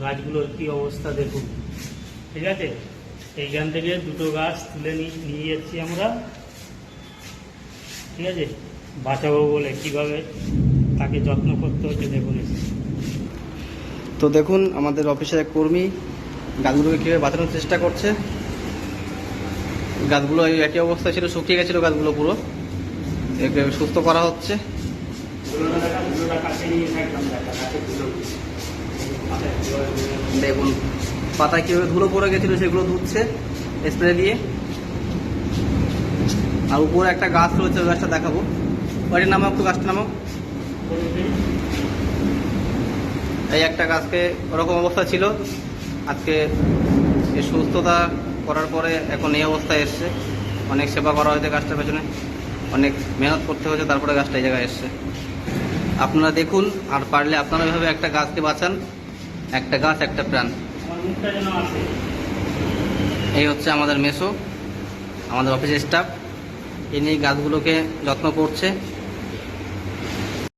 গাছগুলোর কি অবস্থা দেখুন। ঠিক আছে, এইখান থেকে দুটো গাছ তুলে নিয়ে যাচ্ছি আমরা। ঠিক আছে, বাঁচাবো বলে কিভাবে তাকে যত্ন করতে হচ্ছে দেখুন। তো দেখুন আমাদের অফিসের এক কর্মী গাছগুলোকে কীভাবে বাঁচানোর চেষ্টা করছে। গাছগুলো এই একই অবস্থায় ছিল, শুকিয়ে গেছিলো গাছগুলো পুরো, একে সুস্থ করা হচ্ছে। দেখুন পাতায় কীভাবে ধুলো পড়ে গেছিলো সেগুলো ধুচ্ছে স্প্রে দিয়ে। আর উপরে একটা গাছ রয়েছে, ওই গাছটা দেখাবো। ওইটার নামও একটু, গাছটা নামও। এই একটা গাছকে ওরকম অবস্থা ছিল, আজকে এই সুস্থতা করার পরে এখন এই অবস্থায় এসছে। অনেক সেবা করা হয়েছে গাছটার পেছনে, অনেক মেহনত করতে হয়েছে, তারপরে গাছটা এই জায়গায় এসছে। আপনারা দেখুন, আর পারলে আপনারা এভাবে একটা গাছকে বাঁচান। একটা গাছ একটা প্রাণ। এই হচ্ছে আমাদের মেসো, আমাদের অফিসের স্টাফ। ইনি গাছগুলোকে যত্ন করছে।